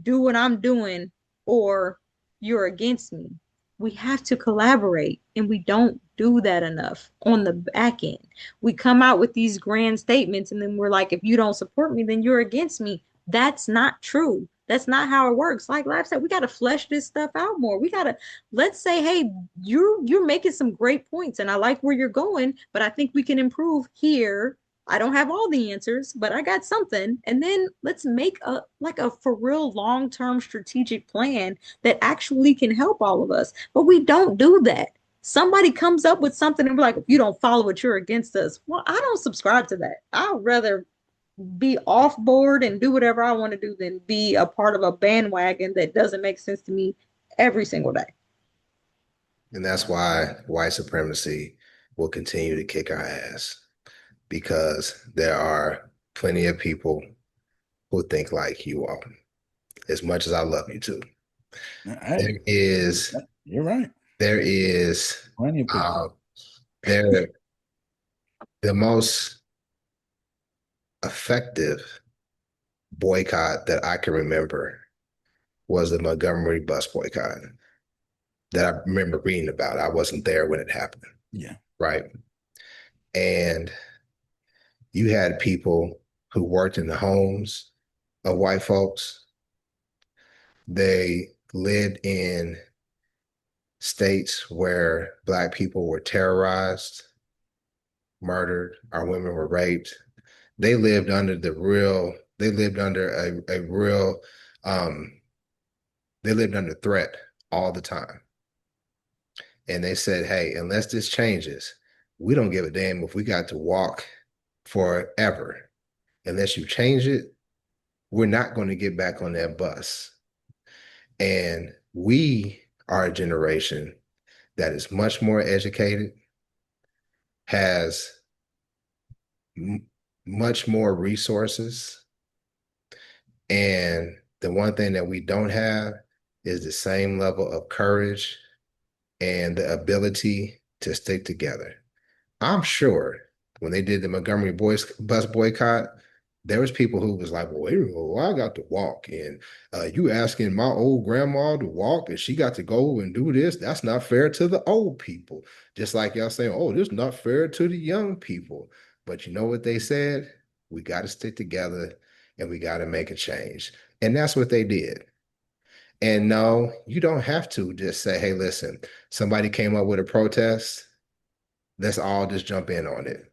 do what I'm doing or you're against me. We have to collaborate, and we don't do that enough on the back end. We come out with these grand statements, and then we're like, if you don't support me, then you're against me. That's not true. That's not how it works. Like Lab said, we got to flesh this stuff out more. Let's say, hey, you're making some great points, and I like where you're going, but I think we can improve here. I don't have all the answers, but I got something. And then let's make a for real long-term strategic plan that actually can help all of us. But we don't do that. Somebody comes up with something and we're like, if you don't follow it, you're against us. Well, I don't subscribe to that. I'd rather be off board and do whatever I want to do than be a part of a bandwagon that doesn't make sense to me every single day. And that's why white supremacy will continue to kick our ass. Because there are plenty of people who think like you are, as much as I love you too. You're right. There is plenty of people. The most effective boycott that I can remember was the Montgomery Bus Boycott that I remember reading about. I wasn't there when it happened. Yeah. Right. And you had people who worked in the homes of white folks. They lived in states where Black people were terrorized, murdered, our women were raped. They lived under they lived under a real, um, they lived under threat all the time. And they said, hey, unless this changes, we don't give a damn if we got to walk forever. Unless you change it, we're not going to get back on that bus. And we are a generation that is much more educated, has much more resources. And the one thing that we don't have is the same level of courage and the ability to stick together. I'm sure when they did the Montgomery bus boycott, there was people who was like, well, wait a minute, well, I got to walk. And you asking my old grandma to walk and she got to go and do this. That's not fair to the old people. Just like y'all saying, oh, this is not fair to the young people. But you know what they said? We got to stick together and we got to make a change. And that's what they did. And no, you don't have to just say, hey, listen, somebody came up with a protest. Let's all just jump in on it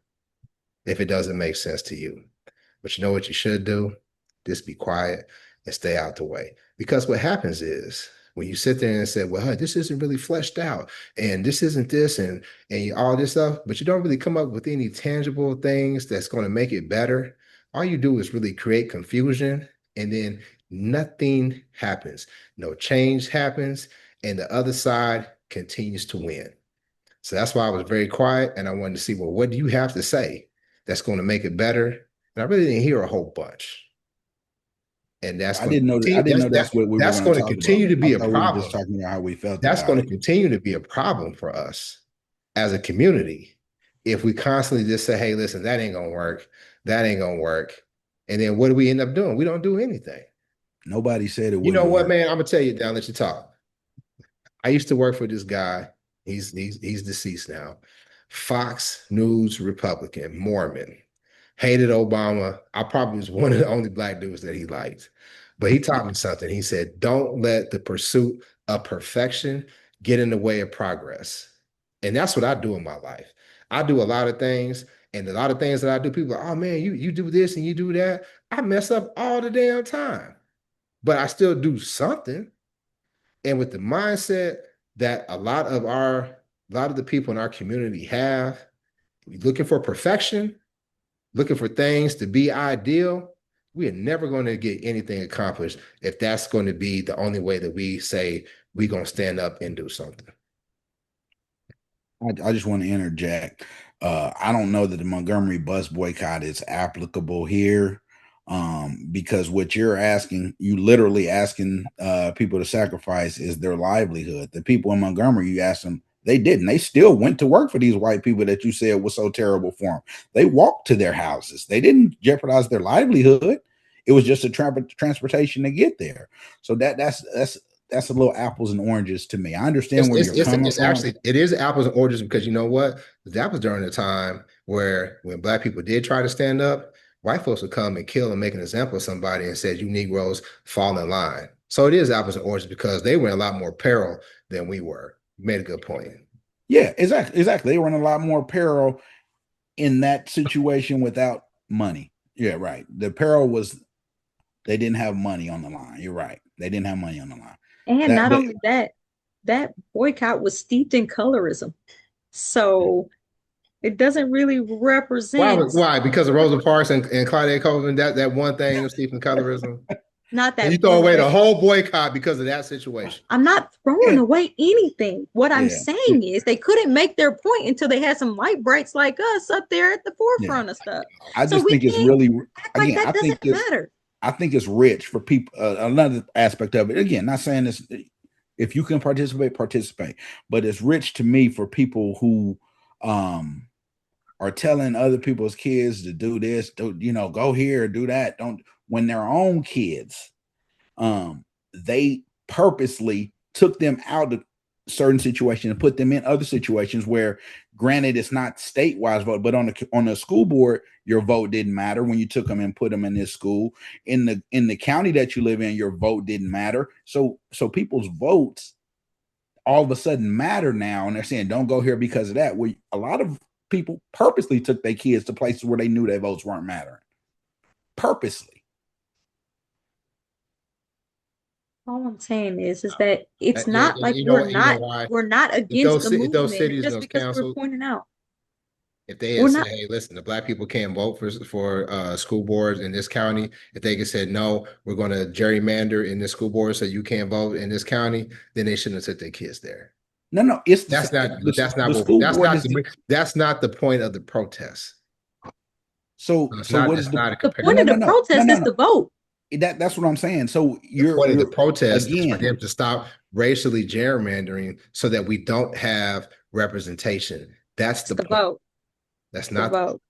if it doesn't make sense to you. But you know what you should do? Just be quiet and stay out the way. Because what happens is when you sit there and say, well, hey, this isn't really fleshed out and this isn't this and all this stuff, but you don't really come up with any tangible things that's going to make it better. All you do is really create confusion and then nothing happens. No change happens and the other side continues to win. So that's why I was very quiet and I wanted to see, well, what do you have to say that's going to make it better? And I really didn't hear a whole bunch. And that's I didn't know that. I didn't know that's what we were that's going going to to talk about. continue to be I a thought we were problem. just talking about how we felt. That's about going to it. continue to be a problem for us as a community if we constantly just say, hey, listen, that ain't going to work. That ain't going to work. And then what do we end up doing? We don't do anything. Nobody said it You know wouldn't what, work. man? I'm going to tell you, down, let you talk. I used to work for this guy. He's deceased now. Fox News Republican, Mormon, hated Obama. I probably was one of the only Black dudes that he liked. But he taught me something. He said, don't let the pursuit of perfection get in the way of progress. And that's what I do in my life. I do a lot of things, and a lot of things that I do, people are, oh man, you do this and you do that. I mess up all the damn time, but I still do something. And with the mindset that a lot of the people in our community have, looking for perfection, looking for things to be ideal, we are never going to get anything accomplished if that's going to be the only way that we say we're going to stand up and do something. I just want to interject. I don't know that the Montgomery bus boycott is applicable here, because what you're asking, you literally asking people to sacrifice is their livelihood. The people in Montgomery, you asked them, they didn't. They still went to work for these white people that you said was so terrible for them. They walked to their houses. They didn't jeopardize their livelihood. It was just a transportation to get there. So that's a little apples and oranges to me. I understand where you're coming from. Actually, it is apples and oranges because you know what? That was during the time where when Black people did try to stand up, white folks would come and kill and make an example of somebody and said, you Negroes fall in line. So it is apples and oranges because they were in a lot more peril than we were. You made a good point. Yeah, exactly. They were in a lot more peril in that situation without money. Yeah, right. The peril was they didn't have money on the line. You're right. They didn't have money on the line. And not only that, that boycott was steeped in colorism. So it doesn't really represent. Why? Because of Rosa Parks and Claudette Colvin, that one thing of Stephen colorism. Not that. And you throw away the whole boycott because of that situation. I'm not throwing away anything. What I'm saying is they couldn't make their point until they had some light brights like us up there at the forefront of stuff. I just think it's really, again, that doesn't matter. I think it's rich for people. Another aspect of it, again, not saying this, if you can participate, but it's rich to me for people who are telling other people's kids to do this, go here, do that. When their own kids, they purposely took them out certain situations and put them in other situations where, granted, it's not statewide vote, but on the school board, your vote didn't matter when you took them and put them in this school. In the county that you live in, your vote didn't matter. So people's votes all of a sudden matter now, and they're saying don't go here because of that. Well, a lot of people purposely took their kids to places where they knew their votes weren't mattering. Purposely. All I'm saying is that it's not like you know why? we're not against the If those movement cities just don't because we're cancel, pointing out. if they We're had said, not. hey, listen, the black people can't vote for school boards in this county, if they could said, no, we're going to gerrymander in this school board so you can't vote in this county, then they shouldn't have took their kids there. No, that's not the point of the protest. So what is the point of the protest is the vote. That's what I'm saying. So the point of the protest is for them to stop racially gerrymandering so that we don't have representation. That's the point. Vote. That's not the vote.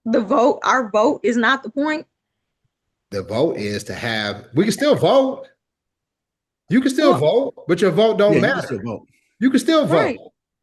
The vote, our vote is not the point. The vote is to have, we can still vote. You can still vote, but your vote don't matter. You can still vote. Right.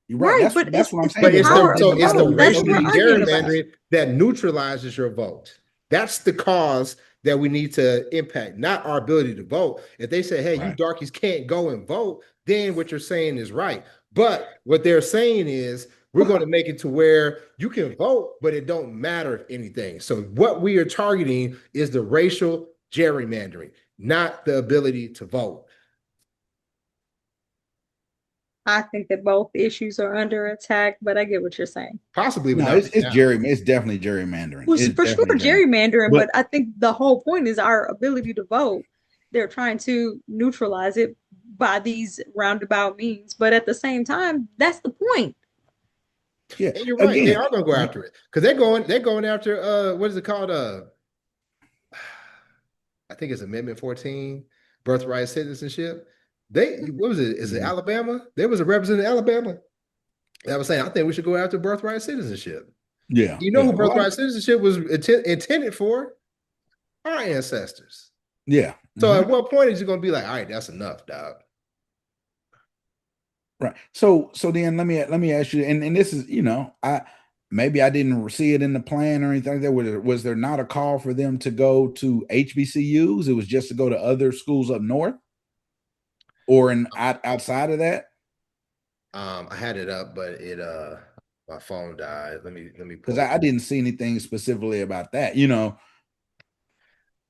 You're right. That's what I'm saying. But it's the racially gerrymandering that neutralizes your vote. That's the cause that we need to impact, not our ability to vote. If they say, hey, you darkies can't go and vote, then what you're saying is right. But what they're saying is, we're going to make it to where you can vote, but it don't matter anything. So what we are targeting is the racial gerrymandering, not the ability to vote. I think that both issues are under attack, but I get what you're saying. Possibly. No, it's definitely gerrymandering. Well, for sure gerrymandering, but I think the whole point is our ability to vote. They're trying to neutralize it by these roundabout means, but at the same time, that's the point. Yeah, and you're right. Again, they are going to go after it because they're going after what is it called? I think it's Amendment 14, birthright citizenship. What was it? Is it Alabama? There was a representative in Alabama that was saying, I think we should go after birthright citizenship. Yeah, you know who birthright citizenship was intended for? Our ancestors. Yeah. So at what point is it going to be like, all right, that's enough, dog? Right. So then let me ask you, and this is, maybe I didn't see it in the plan or anything like that. Was there not a call for them to go to HBCUs? It was just to go to other schools up north or outside of that? I had it up, but my phone died. Let me because I didn't see anything specifically about that,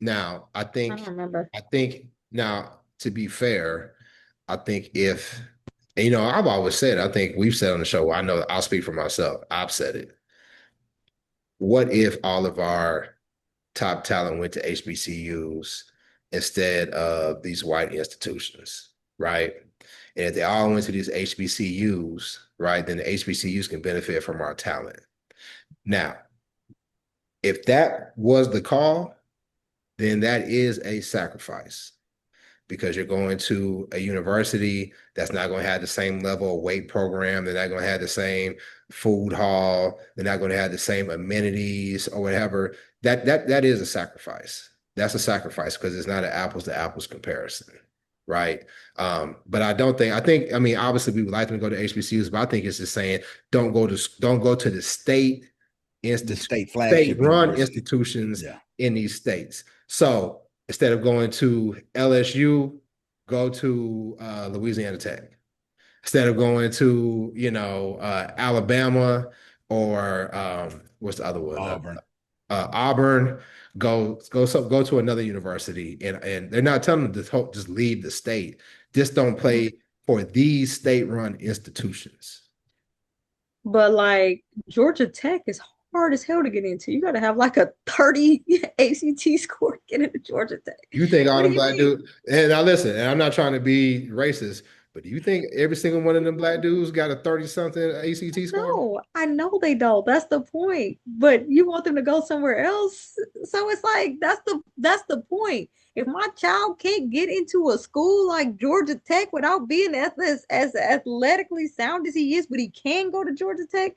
Now I don't remember. I think now, to be fair, I think if I've always said, I think we've said on the show, I know I'll speak for myself. I've said it. What if all of our top talent went to HBCUs instead of these white institutions, right? And if they all went to these HBCUs, right, then the HBCUs can benefit from our talent. Now, if that was the call, then that is a sacrifice. Because you're going to a university that's not going to have the same level of weight program. They're not going to have the same food hall. They're not going to have the same amenities or whatever. That is a sacrifice. That's a sacrifice because it's not an apples to apples comparison, right? But I think obviously we would like them to go to HBCUs, but I think it's just saying don't go to the state-run institutions in these states. So instead of going to LSU, go to Louisiana Tech. Instead of going to Alabama or what's the other one? Auburn. Auburn. Go to another university, and they're not telling them to just leave the state. Just don't play for these state-run institutions. But like Georgia Tech is hard as hell to get into. You got to have like a 30 ACT score to get into Georgia Tech. You think all them black dudes? And now listen, and I'm not trying to be racist, but do you think every single one of them black dudes got a 30-something ACT score? No, I know they don't. That's the point. But you want them to go somewhere else. So it's like that's the point. If my child can't get into a school like Georgia Tech without being as athletically sound as he is, but he can go to Georgia Tech,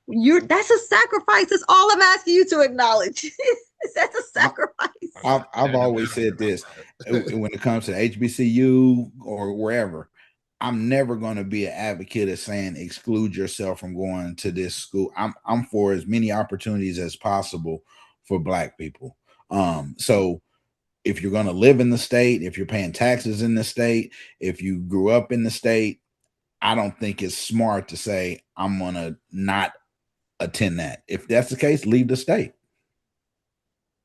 that's a sacrifice. That's all I'm asking you to acknowledge. That's a sacrifice. I've always said this when it comes to HBCU or wherever. I'm never going to be an advocate of saying exclude yourself from going to this school. I'm for as many opportunities as possible for Black people. So if you're going to live in the state, if you're paying taxes in the state, if you grew up in the state, I don't think it's smart to say I'm going to not attend that. If that's the case, leave the state.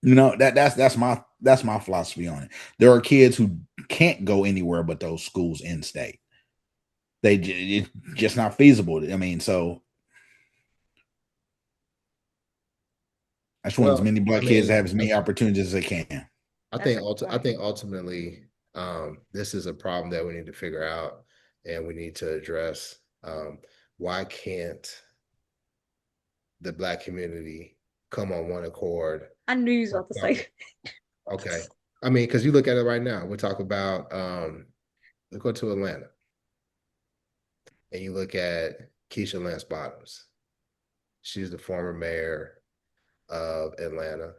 You know, that's my philosophy on it. There are kids who can't go anywhere but those schools in state. It's just not feasible. I mean, so I just want as many Black kids to have as many opportunities as they can. I think ultimately, this is a problem that we need to figure out and we need to address. Why can't the Black community come on one accord? I knew you was about to say. Okay. I mean, because you look at it right now. We talk about, let's go to Atlanta. And you look at Keisha Lance Bottoms. She's the former mayor of Atlanta.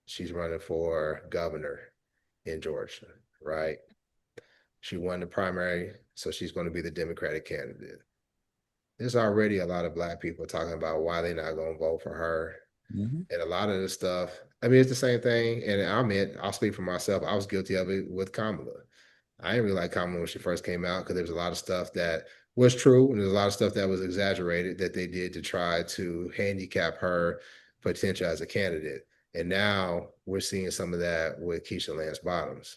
She's running for governor in Georgia, right? She won the primary, so she's going to be the Democratic candidate. There's already a lot of Black people talking about why they're not going to vote for her. And a lot of the stuff, I mean, it's the same thing. And I'll speak for myself. I was guilty of it with Kamala. I didn't really like Kamala when she first came out because there was a lot of stuff that was true and there's a lot of stuff that was exaggerated that they did to try to handicap her potential as a candidate. And now we're seeing some of that with Keisha Lance Bottoms.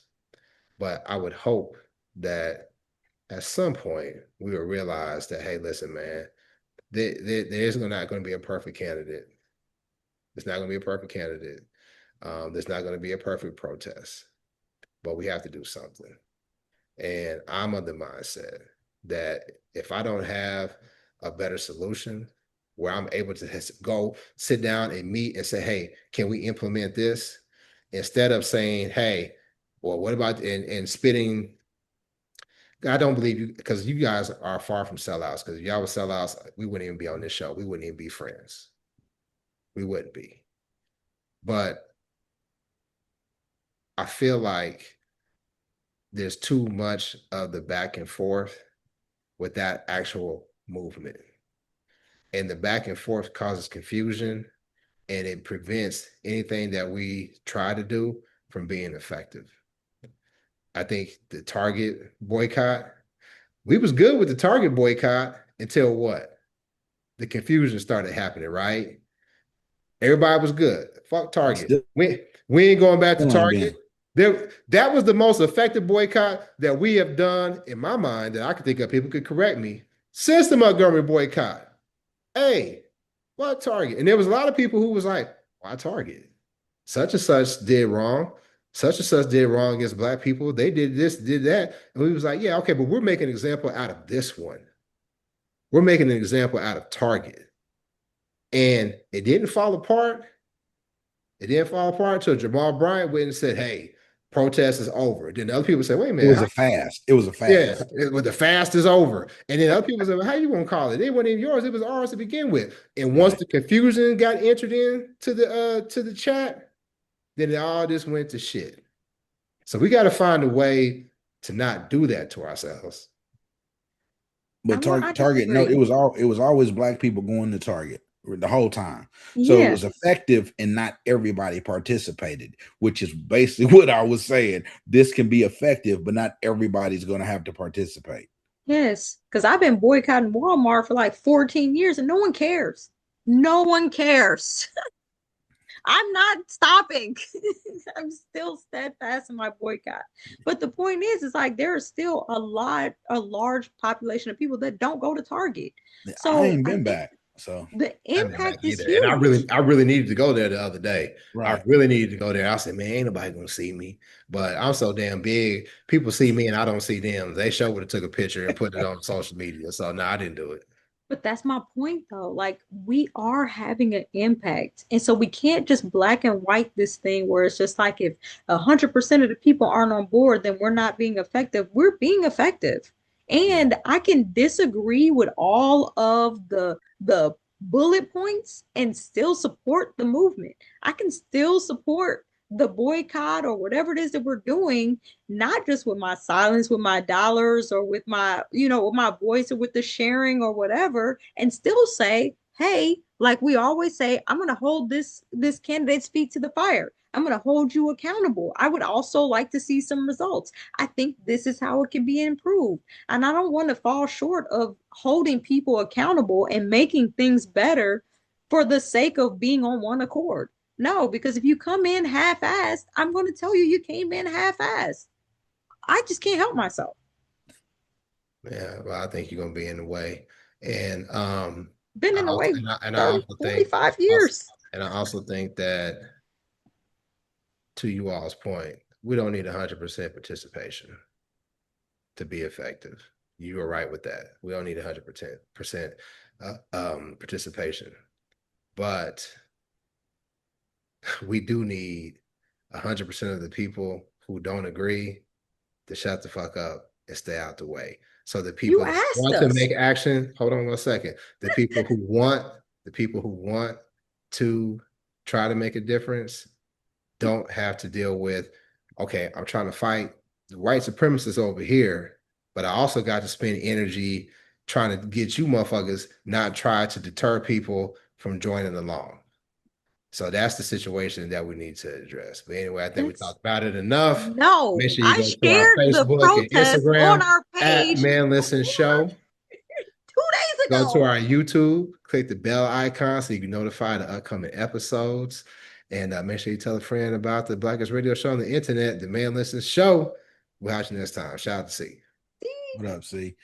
But I would hope that at some point we will realize that, hey, listen, man, there's not going to be a perfect candidate. It's not going to be a perfect candidate. There's not going to be a perfect protest, but we have to do something. And I'm of the mindset that if I don't have a better solution where I'm able to go sit down and meet and say, hey, can we implement this? Instead of saying, hey, well, what about, and spitting, I don't believe you, because you guys are far from sellouts, because if y'all were sellouts, we wouldn't even be on this show. We wouldn't even be friends. We wouldn't be. But I feel like there's too much of the back and forth with that actual movement. And the back and forth causes confusion and it prevents anything that we try to do from being effective. I think the Target boycott, we was good with the Target boycott until what? The confusion started happening, right? Everybody was good. Fuck Target. We ain't going back to Target. That was the most effective boycott that we have done, in my mind, that I could think of. People could correct me, since the Montgomery boycott. Hey, what Target? And there was a lot of people who was like, why Target? Such and such did wrong. Such and such did wrong against Black people. They did this, did that. And we was like, yeah, okay, but we're making an example out of this one. We're making an example out of Target. And it didn't fall apart. It didn't fall apart until Jamal Bryant went and said, hey, protest is over. Then other people say, wait a minute. It was a fast. Yeah, the fast is over. And then other people say, well, how you gonna call it? It wasn't even yours, it was ours to begin with. And once the confusion got entered in to the chat, then it all just went to shit. So we got to find a way to not do that to ourselves. But Target, no, it was always Black people going to Target the whole time. So it was effective and not everybody participated, which is basically what I was saying. This can be effective, but not everybody's going to have to participate. Yes, because I've been boycotting Walmart for like 14 years and no one cares. No one cares. I'm not stopping. I'm still steadfast in my boycott. But the point is like there is still a large population of people that don't go to Target. So I ain't been back. So the impact is huge. And I really needed to go there the other day. Right. I really needed to go there. I said, man, ain't nobody gonna see me. But I'm so damn big. People see me and I don't see them. They sure would have took a picture and put it on social media. So no, I didn't do it. But that's my point though. Like we are having an impact. And so we can't just black and white this thing where it's just like if 100% of the people aren't on board, then we're not being effective. We're being effective. And I can disagree with all of the bullet points and still support the movement. I can still support the boycott or whatever it is that we're doing, not just with my silence, with my dollars, or with my, with my voice, or with the sharing or whatever, and still say, hey, like we always say, I'm going to hold this candidate's feet to the fire. I'm going to hold you accountable. I would also like to see some results. I think this is how it can be improved. And I don't want to fall short of holding people accountable and making things better for the sake of being on one accord. No, because if you come in half-assed, I'm going to tell you came in half-assed. I just can't help myself. Yeah, well, I think you're gonna be in the way. And Been in the way I 30, also think 45 years. and I also think that, to you all's point, we don't need 100% participation to be effective. You are right with that. We don't need 100% participation, but we do need 100% of the people who don't agree to shut the fuck up and stay out the way. So the people You that asked want to us. make action, hold on 1 second. The people who want to try to make a difference don't have to deal with, okay, I'm trying to fight the white supremacists over here, but I also got to spend energy trying to get you motherfuckers not try to deter people from joining along. So that's the situation that we need to address. But anyway, I think we talked about it enough. No, Make sure you I go to our shared the Facebook and protest on Instagram our at page Man Listen Show. 2 days Go to ago. our YouTube, click the bell icon so you can notify the upcoming episodes. And make sure you tell a friend about the Blackest Radio Show on the internet, the Man Listen Show. We'll have you next time. Shout out to C. What up, C?